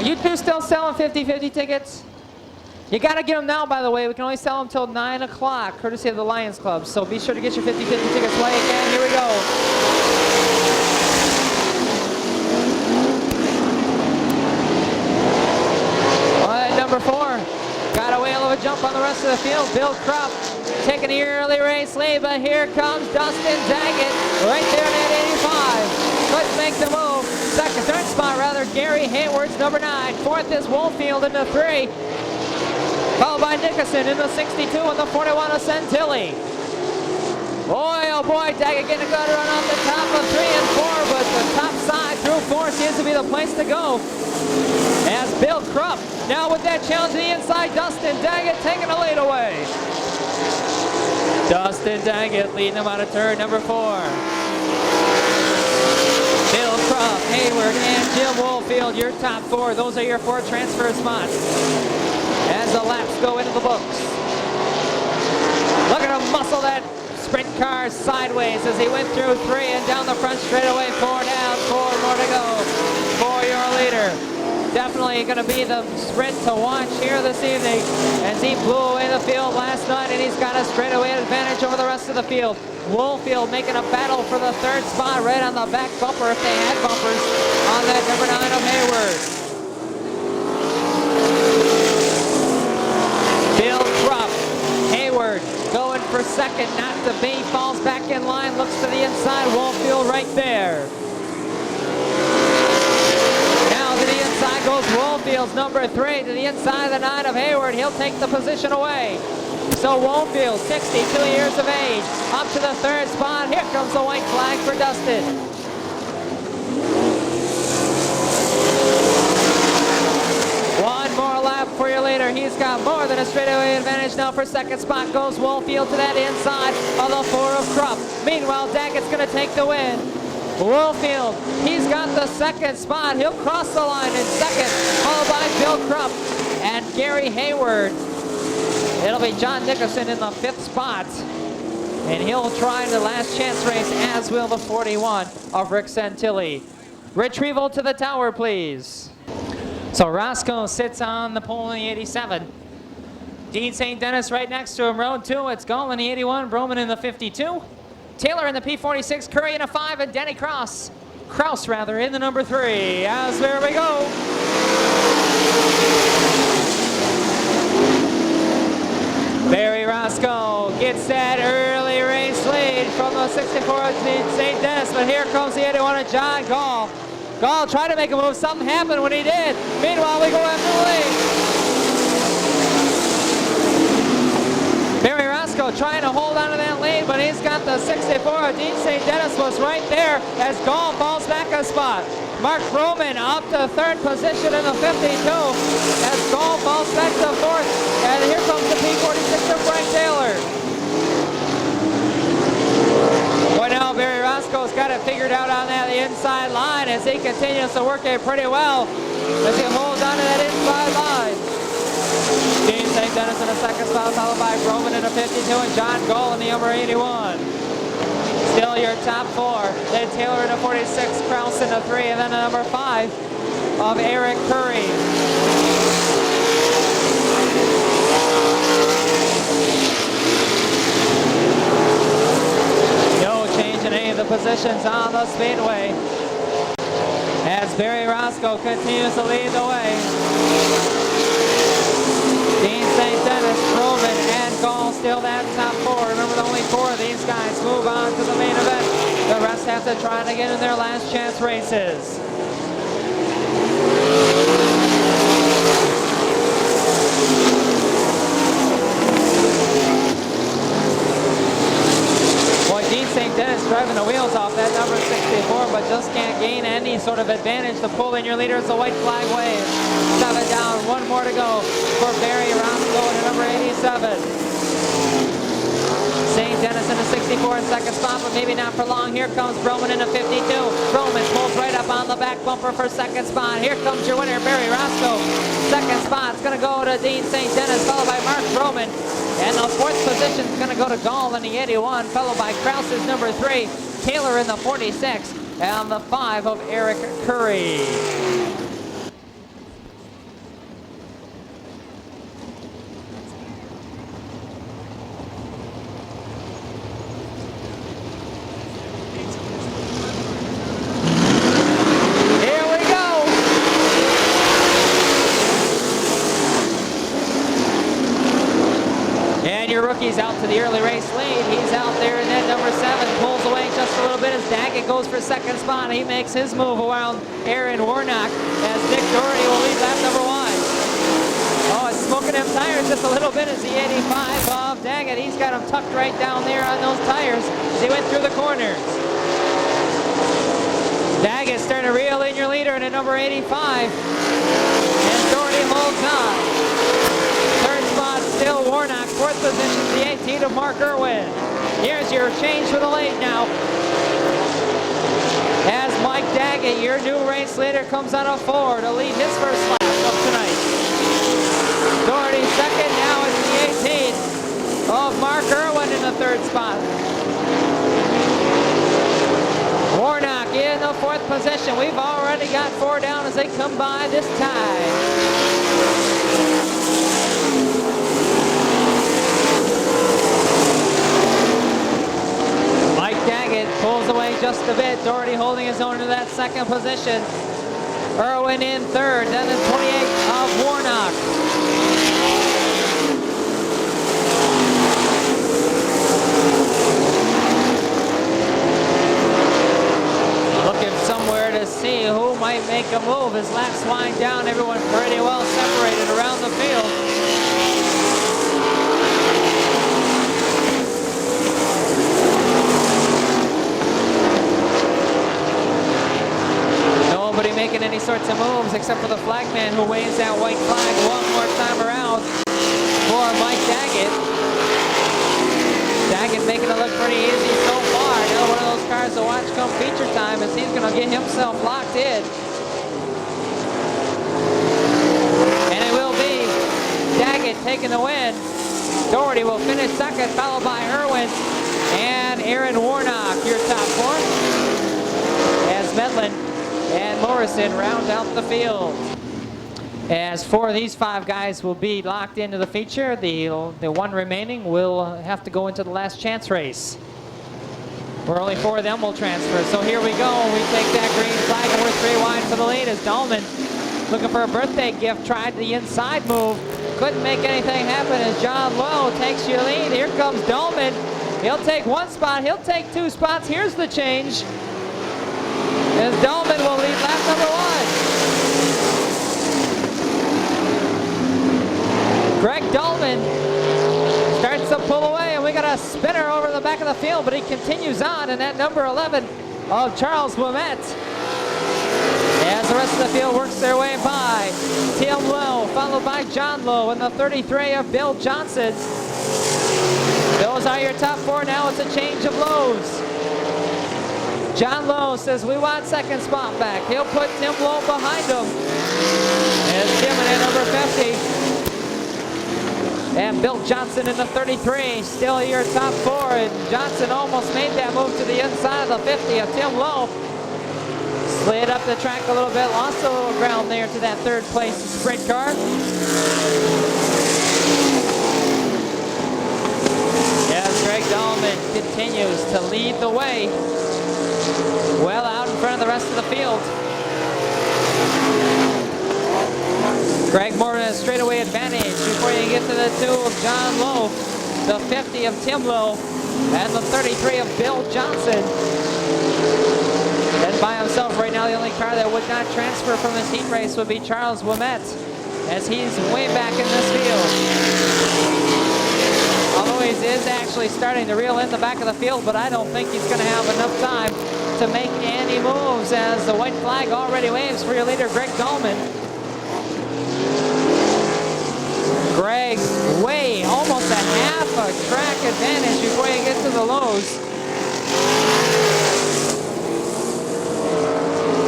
You two still selling 50-50 tickets? You got to get them now, by the way. We can only sell them till 9 o'clock, courtesy of the Lions Club. So be sure to get your 50-50 tickets while you can. Here we go. Number 4, got a whale of a jump on the rest of the field. Bill Krupp taking the early race lead, but here comes Dustin Daggett right there at 85. Let's make the move. Third spot rather, Gary Hayward's number 9. Fourth is Woolfield in the 3, followed by Nickerson in the 62 and the 41 of Santilli. Boy, oh boy, Daggett getting a good run off the top of 3 and 4, but the top side through 4 seems to be the place to go. As Bill Krupp now with that challenge to the inside, Dustin Daggett taking the lead away. Dustin Daggett leading him out of turn number 4. Bill Krupp, Hayward, and Jim Woolfield, your top 4. Those are your 4 transfer spots as the laps go into the books. Look at him muscle that sprint car sideways as he went through 3 and down the front straightaway. 4 down, 4 more to go for your leader. Definitely going to be the sprint to watch here this evening as he blew away the field last night, and he's got a straightaway advantage over the rest of the field. Woolfield making a battle for the 3rd spot right on the back bumper if they had bumpers on that number 9 of Hayward. Bill Krupp, Hayward going for 2nd, not to be, falls back in line, looks to the inside, Woolfield right there. Inside goes Woolfield's number 3 to the inside of the 9 of Hayward. He'll take the position away. So Woolfield, 62 years of age, up to the 3rd spot. Here comes the white flag for Dustin. One more lap for your leader. He's got more than a straightaway advantage now. For 2nd spot goes Woolfield to that inside of the 4 of Krupp. Meanwhile, Daggett's going to take the win. Woolfield, he's got the 2nd spot. He'll cross the line in 2nd, followed by Bill Krupp and Gary Hayward. It'll be John Nickerson in the 5th spot, and he'll try the last chance race, as will the 41 of Rick Santilli. Retrieval to the tower, please. So Roscoe sits on the pole in the 87. Dean St. Dennis right next to him. Road 2, it's Gall in the 81, Broman in the 52. Taylor in the P46, Curry in a 5, and Denny Kraus in the number 3. As there we go. Barry Roscoe gets that early race lead from the 64 of St. Dennis, but here comes the 81 of John Gall. Gall tried to make a move, something happened when he did. Meanwhile, we go after the lead. Barry Roscoe trying to hold on to that lead, but he's got the 64 of Dean St. Dennis was right there as Gall falls back a spot. Mark Roman up to 3rd position in the 52 as Gall falls back to 4th. And here comes the P46 of Frank Taylor. Well, now Barry Roscoe's got it figured out on that inside line as he continues to work it pretty well as he holds on to that inside line. Dean St. Dennis in the 2nd spot, followed by Roman in the 52 and John Gall in the number 81. Still your top 4. Then Taylor in the 46, Kraus in the 3, and then the number 5 of Eric Curry. No change in any of the positions on the speedway as Barry Roscoe continues to lead the way. Dean St. Dennis, Roman, and Gall still that top 4. Remember, only 4 of these guys move on to the main event. The rest have to try to get in their last chance races. Boy, Dean St. Dennis driving the wheels off that number 64, but just can't gain any sort of advantage to pull in your leader as the white flag waves. 7 down, 1 more to go for Barry Roscoe in number 87. St. Dennis in the 64 in 2nd spot, but maybe not for long. Here comes Broman in the 52. Broman pulls right up on the back bumper for 2nd spot. Here comes your winner, Barry Roscoe. 2nd spot's going to go to Dean St. Dennis, followed by Mark Broman. And the 4th position is going to go to Gall in the 81, followed by Kraus's number 3, Taylor in the 46, and the 5 of Eric Curry. Corky's out to the early race lead. He's out there in that number 7, pulls away just a little bit as Daggett goes for second spot. He makes his move around Aaron Warnock as Nick Doherty will lead lap number 1. Oh, it's smoking them tires just a little bit as the 85 of Daggett. He's got them tucked right down there on those tires as he went through the corners. Daggett starting to reel in your leader in at number 85. And Doherty holds on. Third spot still Warnock. Fourth position the 18 of Mark Irwin. Here's your change for the late now. As Mike Daggett, your new race leader, comes on a 4 to lead his first lap of tonight. Doherty second, now it's the 18 of Mark Irwin in the third spot. Warnock in the fourth position. We've already got 4 down as they come by this time. Mike Daggett pulls away just a bit. Doherty holding his own in that second position. Irwin in third, then the 28 of Warnock. Somewhere to see who might make a move as laps wind down. Everyone pretty well separated around the field. Nobody making any sorts of moves except for the flagman who waves that white flag one more time around for Mike Daggett. Daggett making it look pretty easy so far. Another one of those cars to watch come feature time as he's going to get himself locked in. And it will be Daggett taking the win. Doherty will finish second, followed by Irwin and Aaron Warnock, your top 4. As Medlin and Morrison round out the field. As 4 of these 5 guys will be locked into the feature, the one remaining will have to go into the last chance race, where only 4 of them will transfer. So here we go. We take that green flag and we're 3 wide for the lead as Dahlman, looking for a birthday gift, tried the inside move. Couldn't make anything happen as John Lowe takes your lead. Here comes Dahlman. He'll take 1 spot. He'll take 2 spots. Here's the change. As Dahlman will lead lap number 1. Greg Dahlman starts to pull away, and we got a spinner over the back of the field, but he continues on in that number 11 of Charles Ouimet. As the rest of the field works their way by, Tim Lowe, followed by John Lowe, and the 33 of Bill Johnson. Those are your top 4 now. It's a change of Lowe's. John Lowe says, we want second spot back. He'll put Tim Lowe behind him. And Tim in at number 50. And Bill Johnson in the 33, still your top 4. And Johnson almost made that move to the inside of the 50 of Tim Lowe. Slid up the track a little bit, lost a little ground there to that 3rd place sprint car. As Greg Dahlman continues to lead the way, well out in front of the rest of the field. Greg Morton has straightaway advantage before you get to the 2 of John Lowe, the 50 of Tim Lowe, and the 33 of Bill Johnson. And by himself right now, the only car that would not transfer from this heat race would be Charles Ouimet, as he's way back in this field. Although he is actually starting to reel in the back of the field, but I don't think he's going to have enough time to make any moves as the white flag already waves for your leader, Greg Dahlman. Greg way almost a half a track advantage before you get to the Lowe's.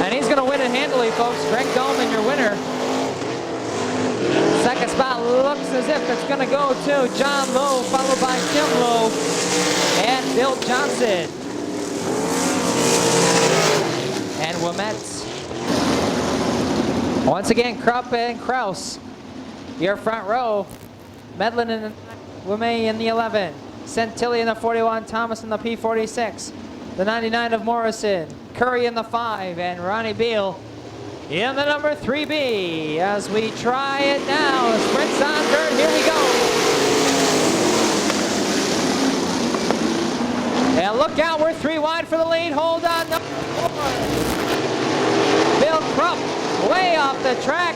And he's going to win it handily, folks. Greg Dahlman, your winner. Second spot looks as if it's going to go to John Lowe, followed by Tim Lowe and Bill Johnson. And Ouimet. Once again, Krupp and Kraus, your front row. Medlin and Ouimet in the 11. Centilli in the 41, Thomas in the P46. The 99 of Morrison. Curry in the 5, and Ronnie Beal in the number 3B. As we try it now, sprints on dirt, here we go. And look out, we're 3 wide for the lead. Hold on, number 4. Bill Krupp way off the track.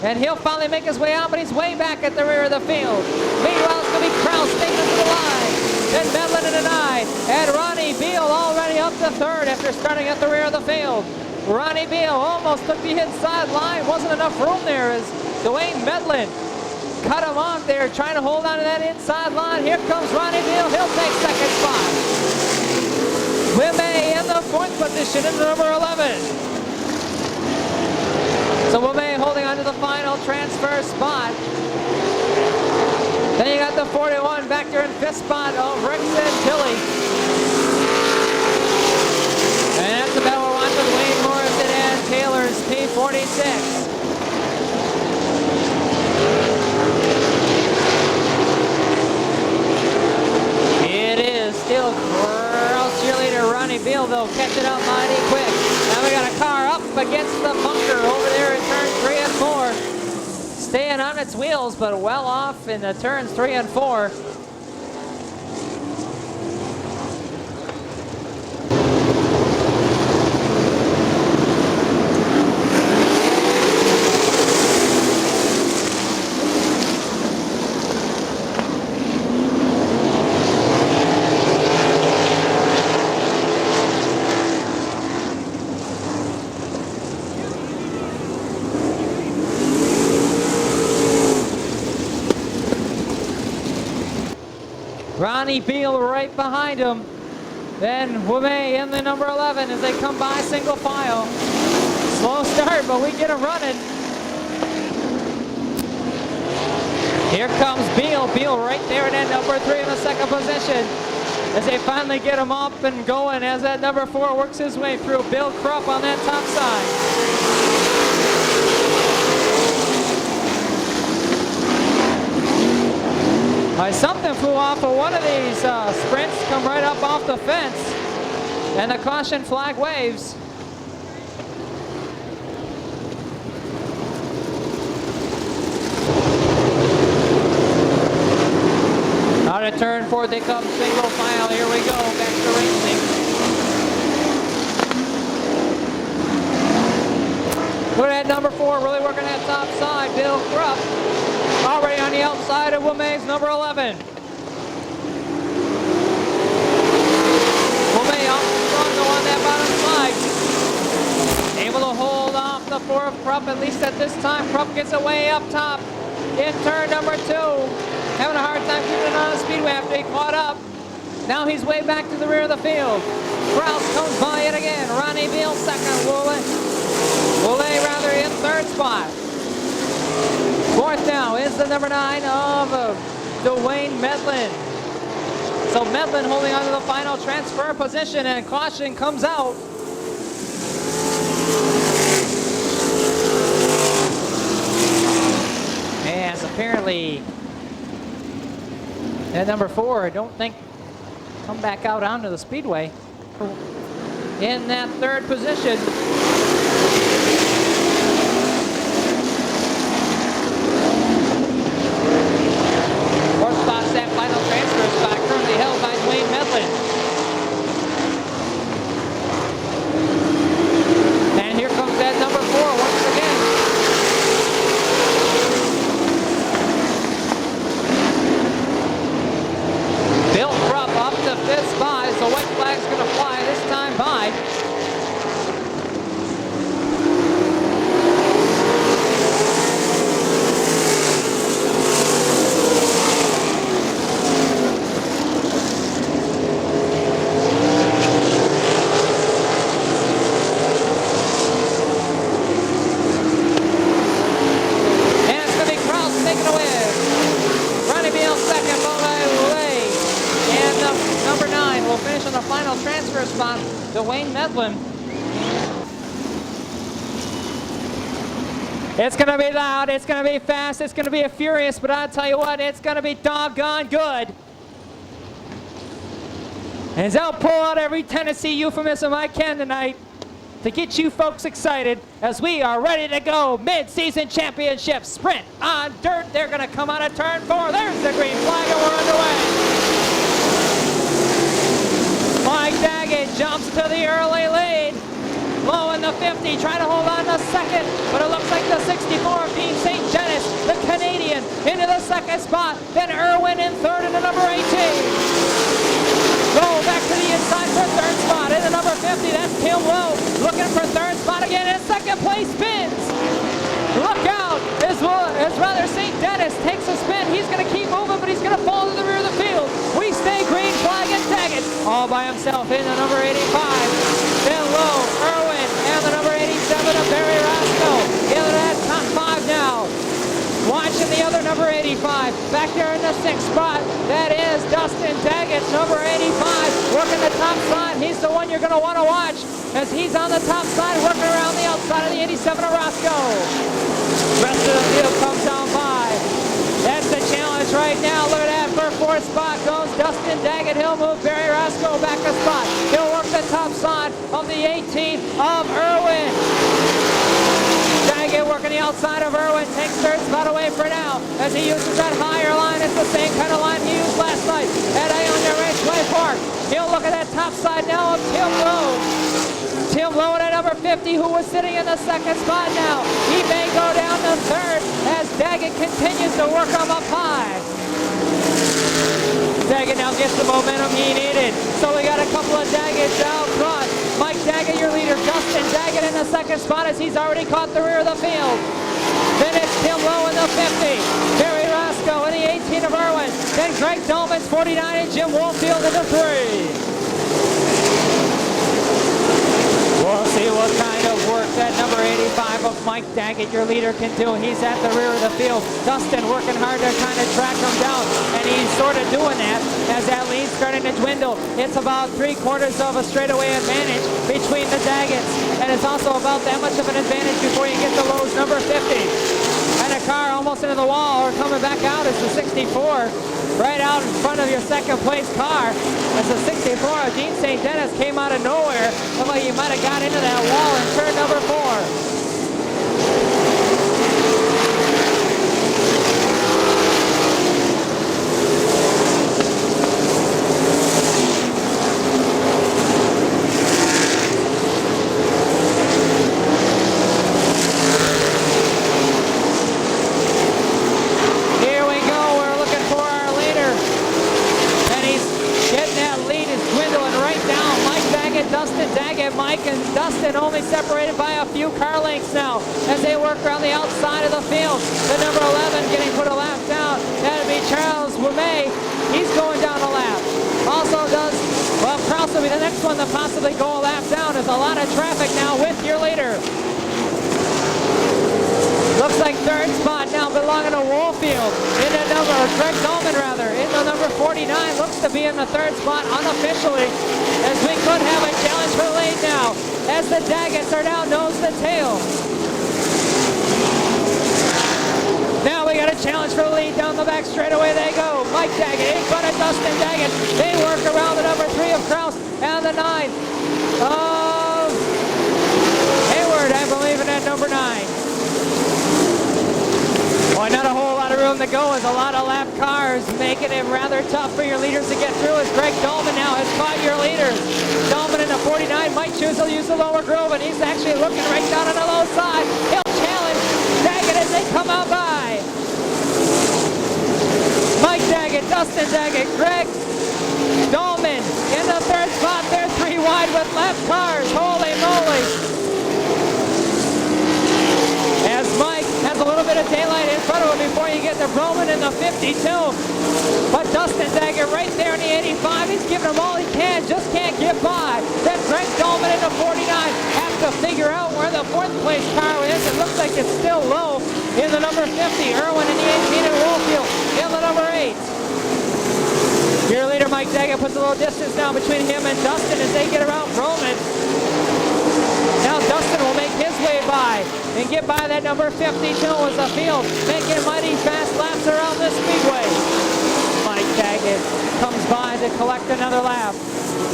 And he'll finally make his way out, but he's way back at the rear of the field. Meanwhile, it's going to be Kraus taking to the line. Then Medlin in a 9. And Ronnie Beal already up to 3rd after starting at the rear of the field. Ronnie Beal almost took the inside line. Wasn't enough room there as Dwayne Medlin cut him off there, trying to hold on to that inside line. Here comes Ronnie Beal. He'll take 2nd spot. Wimay in the 4th position in number 11. So Wimay holding on to the final transfer spot. Then you got the 41 back there in 5th spot of Rickson Tilly. And that's the battle we're watching with Wayne Morrison and Taylor's P46. It is still Kraus cheerleader Ronnie Beal. They'll catch it up mighty quick. Now we got a car up against the bunker over there in turn 3 and 4. Staying on its wheels, but well off in the turns 3 and 4. Ronnie Beal right behind him. Then Wimay in the number 11 as they come by single file. Slow start, but we get him running. Here comes Beal. Beal right there in that number 3 in the 2nd position. As they finally get him up and going as that number 4 works his way through. Bill Krupp on that top side. Something flew off of one of these sprints, come right up off the fence, and the caution flag waves. Out of turn 4, they come single file. Here we go, back to racing. Look at that number 4, really working that top side, Bill Krupp. Already on the outside of Wimay's number 11. Wimay off strong on that bottom side. Able to hold off the 4 of Krupp, at least at this time. Krupp gets away up top in turn number 2. Having a hard time keeping it on the speedway after he caught up. Now he's way back to the rear of the field. Kraus comes by it again. Ronnie Beal 2nd. Woolley rather in 3rd spot. 4th now is the number 9 of Dwayne Medlin. So Medlin holding on to the final transfer position, and caution comes out. As apparently that number 4, I don't think, come back out onto the speedway in that 3rd position. 4th spot's that final transfer spot currently held by Dwayne Medlin. And here comes that number 4 once again. Bill Krupp up to 5th spot as the white flag's going to fly this time by. Spot, Dwayne Medlin. It's going to be loud, it's going to be fast, it's going to be furious, but I'll tell you what, it's going to be doggone good. And I'll pull out every Tennessee euphemism I can tonight to get you folks excited as we are ready to go. Mid-season championship sprint on dirt. They're going to come out of turn 4. There's the green flag and we're underway. Daggett jumps to the early lead. Low in the 50, trying to hold on to second, but it looks like the 64 of Dean St. Denis, the Canadian, into the second spot. Then Irwin in third, and the number 18. Go back to the inside for third spot. In the number 50, that's Tim Lowe, looking for third spot again, and second place spins. Look out, as rather St. Denis takes a spin. He's going to keep moving, but he's going to fall to the rear of the field. We stay green flag and Daggett all by himself in the number 85. Then Lowe, Irwin, and the number 87 of Barry Roscoe. Into that top five now. Watching the other number 85. Back there in the sixth spot, that is Dustin Daggett, number 85. Working the top side. He's the one you're going to want to watch as he's on the top side, working around the outside of the 87 of Roscoe. Rest of the field comes down by. That's the challenge right now. Look at that. For fourth spot goes Dustin Daggett. He'll move Barry Roscoe back a spot. He'll work the top side of the 18 of Irwin. Daggett working the outside of Irwin. Takes third spot away for now as he uses that higher line. It's the same kind of line he used last night at Ionia Raceway Park. He'll look at that top side now of Tim Lowe. Tim Lowe at number 50, who was sitting in the second spot now. He may go down to third as Daggett continues to work him up high. Daggett now gets the momentum he needed. So we got a couple of Daggett out front. Mike Daggett, your leader. Dustin Daggett in the second spot as he's already caught the rear of the field. Then it's Tim Lowe in the 50. Barry Roscoe in the 18 of Irwin. Then Greg Dolman's 49 and Jim Woolfield in the 3. We'll see what kind of work that number 85 of Mike Daggett, your leader, can do. He's at the rear of the field. Dustin working hard to kind of track him down, and he's sort of doing that as that lead's starting to dwindle. It's about 3/4 of a straightaway advantage between the Daggets, and it's also about that much of an advantage before you get to Lowe's number 50. And a car almost into the wall or coming back out is the 64. Right out in front of your second place car. As the 64 of Dean St. Denis came out of nowhere. Looked like he might have got into that wall in turn number 4. Dustin Daggett, Mike and Dustin only separated by a few car lengths now as they work around the outside of the field. The number 11 getting put a lap down. That'd be Charles Wimay. He's going down a lap. Also does, well, Kraus will be the next one to possibly go a lap down. There's a lot of traffic now with your leader. Looks like third spot now belonging to Woolfield. In the number, Greg Dolman rather, in the number 49. Looks to be in the third spot unofficially, as we could have a challenge for the lead now, as the Daggets are now nose to tail. Now we got a challenge for the lead down the back straightaway they go. Mike Daggett in front of Dustin Daggett. They work around the number 3 of Kraus and the 9 of Hayward, I believe, in at number 9. Boy, not a whole lot of room to go as a lot of lap cars, making it rather tough for your leaders to get through as Greg Dolman now has caught your leaders. Dolman in the 49 might choose to use the lower groove, and he's actually looking right down on the low side. He'll challenge Daggett as they come out by. Mike Daggett, Dustin Daggett, Greg Dolman in the third spot. They're 3 wide with lap cars. Holy moly. As Mike has a little bit of daylight in front of him before you get to Broman in the 52. But Dustin Daggett right there in the 85. He's giving him all he can, just can't get by. Then Greg Dolman in the 49. Have to figure out where the fourth place car is. It looks like it's still low in the number 50. Irwin in the 18 and Woolfield in the number 8. Your leader Mike Daggett puts a little distance now between him and Dustin as they get around Broman. Now Dustin will make his way by and get by that number 52 as the field making mighty fast laps around the speedway. Mike Daggett comes by to collect another lap.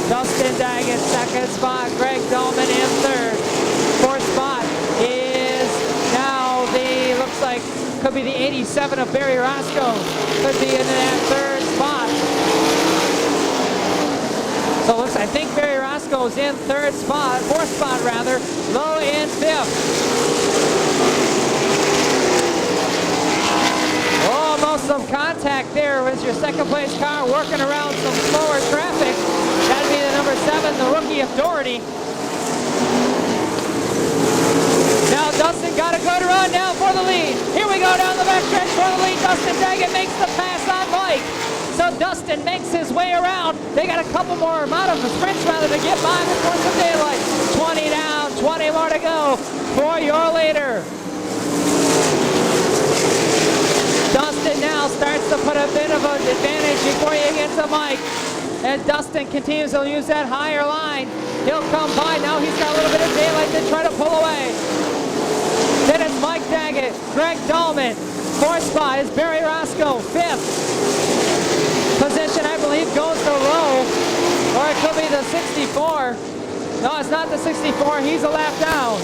Dustin Daggett second spot. Greg Dolman in third. Fourth spot is now the, looks like, could be the 87 of Barry Roscoe. Could be in that third spot. So it looks, I think Barry Roscoe's in fourth spot rather, Lowe in fifth. Almost some contact there with your second place car working around some slower traffic. That'd be the number 7, the rookie of Doherty. Now Dustin got a good run now for the lead. Here we go down the backstretch for the lead. Dustin Daggett makes the pass on Mike. So Dustin makes his way around. They got a couple more amount of sprints rather to get by before some daylight. 20 down, 20 more to go for your leader. Dustin now starts to put a bit of an advantage before you get to Mike. As Dustin continues to use that higher line, he'll come by. Now he's got a little bit of daylight to try to pull away. Then it's Mike Daggett, Greg Dahlman. Fourth spot is Barry Roscoe. Fifth position, I believe, goes to Lowe. Or it could be the 64. No, it's not the 64. He's a lap down.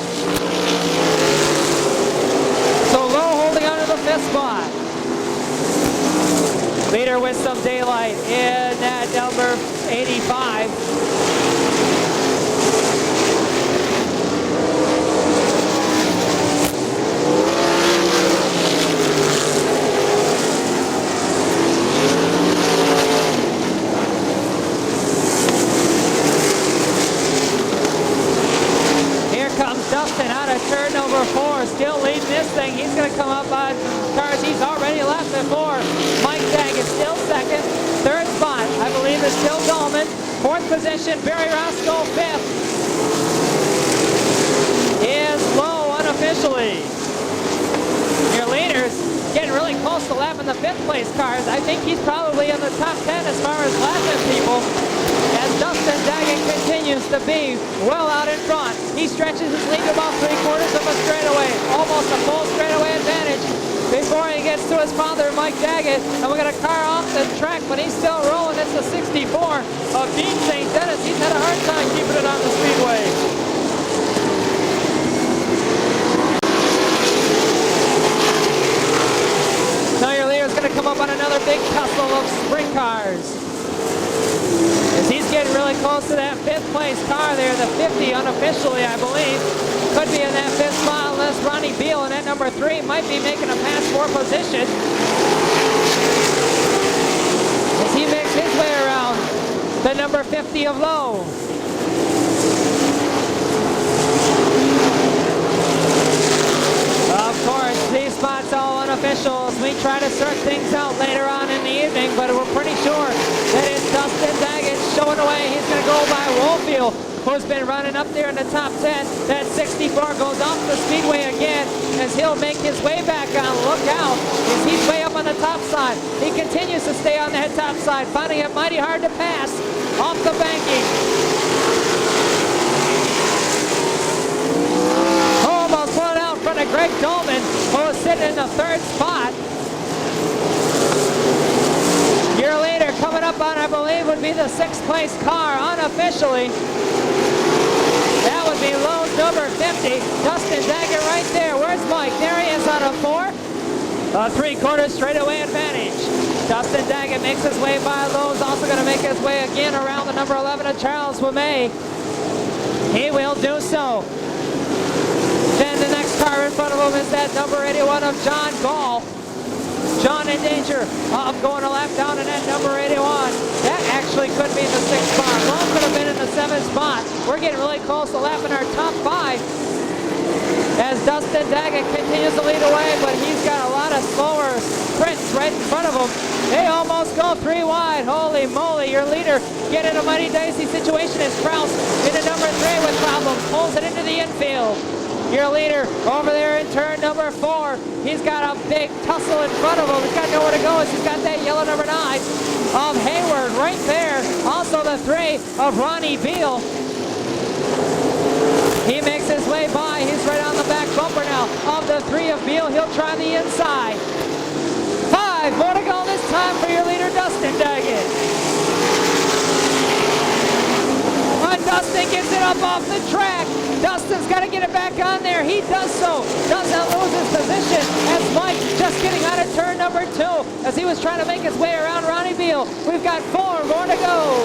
So Lowe holding on to the fifth spot. Leader with some daylight in at number 85. Here comes Dustin out of turn number 4, still leading this thing. He's going to come up on cars he's already left before. Mike Daggett still second. Third spot, I believe, is still Dahlman. Fourth position, Barry Roscoe. Fifth is Lowe unofficially. Your leader's getting really close to lapping the fifth place cars. I think he's probably in the top 10 as far as lapping people. As Dustin Daggett continues to be well out in front. He stretches his lead to about 3/4 of a straightaway. Almost a full straightaway advantage before he gets to his father, Mike Daggett. And we got a car off the track, but he's still rolling. It's the 64 of Dean St. Dennis. He's had a hard time keeping it on the speedway. Now your leader's going to come up on another big tussle of sprint cars. As he's getting really close to that fifth place car there, the 50 unofficially, I believe. Could be in that fifth spot unless Ronnie Beal in that number 3 might be making a pass for position. As he makes his way around the number 50 of Lowe. Of course, these spots all unofficial as we try to sort things out later on in the evening, but we're pretty sure that it's Dustin Daggett showing away. He's going to go by Woolfield, who's been running up there in the top 10. That 64 goes off the speedway again as he'll make his way back on. Look out, as he's way up on the top side. He continues to stay on that top side, finding it mighty hard to pass off the banking. Almost pulling out in front of Greg Dahlman, who is sitting in the third spot. Your leader coming up on, I believe, would be the 6th place car unofficially. That would be Lowe's number 50. Dustin Daggett right there. Where's Mike? There he is on a 4. A 3/4 straightaway advantage. Dustin Daggett makes his way by Lowe's. Also going to make his way again around the number 11 of Charles Wamay. He will do so. Then the next car in front of him is that number 81 of John Gall. John in danger of going a lap down in that number 81. That actually could be the 6th spot. Lowe could have been in the 7th spot. We're getting really close to lapping our top 5 as Dustin Daggett continues to lead away, but he's got a lot of slower sprints right in front of him. They almost go 3 wide. Holy moly, your leader getting a mighty dicey situation as Kraus into number 3 with problems. Pulls it into the infield. Your leader over there in turn number 4. He's got a big tussle in front of him. He's got nowhere to go as he's got that yellow number 9 of Hayward right there. Also the 3 of Ronnie Beal. He makes his way by. He's right on the back bumper now of the 3 of Beal. He'll try the inside. 5 more to go this time for your leader, Dustin Daggett. And Dustin gets it up off the track. Dustin's got to get it back on there. He does so. Does not lose his position as Mike just getting out of turn number 2 as he was trying to make his way around Ronnie Beal. We've got 4 more to go.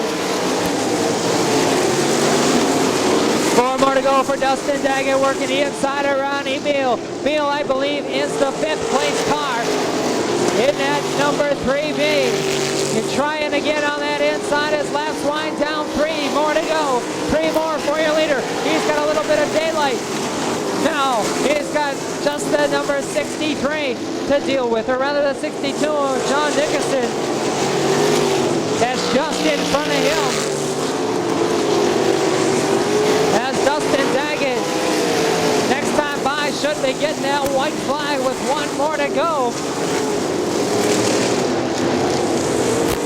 4 more to go for Dustin Daggett, working the inside of Ronnie Meal. Meal, I believe, is the 5th place car in that number 3B. You're trying again on that inside as laps wind down. 3 more to go. 3 more for your leader. He's got a little bit of daylight. Now he's got just the number 63 to deal with, or rather the 62 of John Nickerson. That's just in front of him. As Dustin Daggett, next time by, should be getting that white flag with 1 more to go.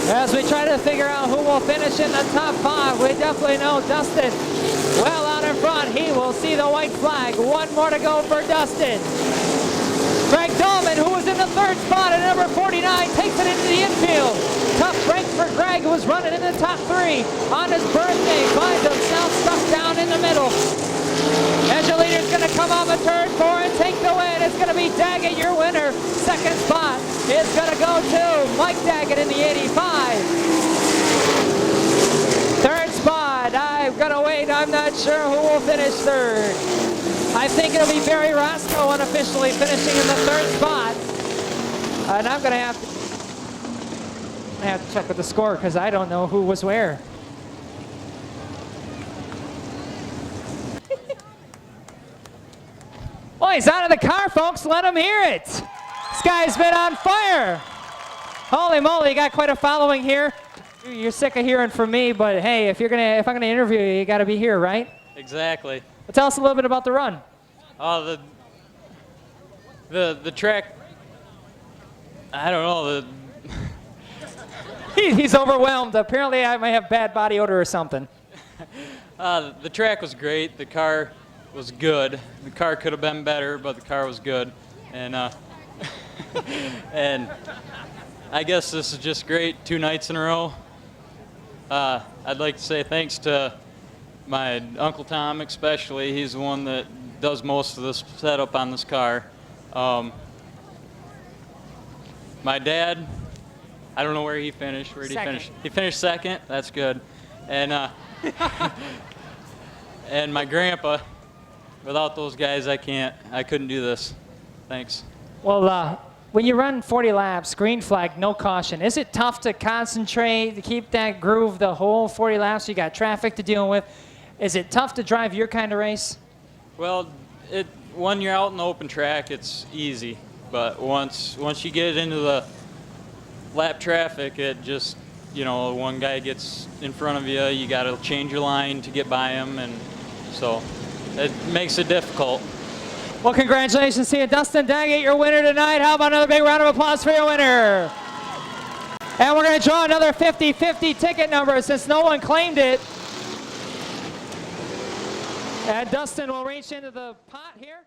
As we try to figure out who will finish in the top 5, we definitely know Dustin well out in front. He will see the white flag. 1 more to go for Dustin. Greg Dahlman, who was in the 3rd spot at number 49, takes it into the infield. Tough break for Greg, who was running in the top 3 on his birthday. Finds himself stuck down in the middle. As your leader's going to come on the turn 4 and take the win. It's going to be Daggett, your winner. 2nd spot is going to go to Mike Daggett in the 85. 3rd spot, I'm going to wait. I'm not sure who will finish 3rd. I think it'll be Barry Roscoe unofficially finishing in the 3rd spot. And I'm going to have to check with the score because I don't know who was where. Well, he's out of the car, folks. Let him hear it. This guy's been on fire. Holy moly, you got quite a following here. You're sick of hearing from me, but hey, if I'm gonna interview you, you got to be here, right? Exactly. Well, tell us a little bit about the run. The track. I don't know. He's overwhelmed. Apparently, I might have bad body odor or something. The track was great. The car was good. The car could have been better, but the car was good. And and I guess this is just great. 2 nights in a row. I'd like to say thanks to my Uncle Tom especially. He's the one that does most of this setup on this car. My dad, I don't know where he finished. Where did he finish? He finished 2nd. That's good. And and my grandpa. Without those guys, I couldn't do this. Thanks. Well, when you run 40 laps, green flag, no caution, is it tough to concentrate, to keep that groove the whole 40 laps? You got traffic to deal with. Is it tough to drive your kind of race? Well, when you're out in the open track, it's easy. But once you get into the lap traffic, it just, one guy gets in front of you, you got to change your line to get by him, and so it makes it difficult. Well, congratulations to you, Dustin Daggett, your winner tonight. How about another big round of applause for your winner? And we're going to draw another 50-50 ticket number since no one claimed it. And Dustin will reach into the pot here.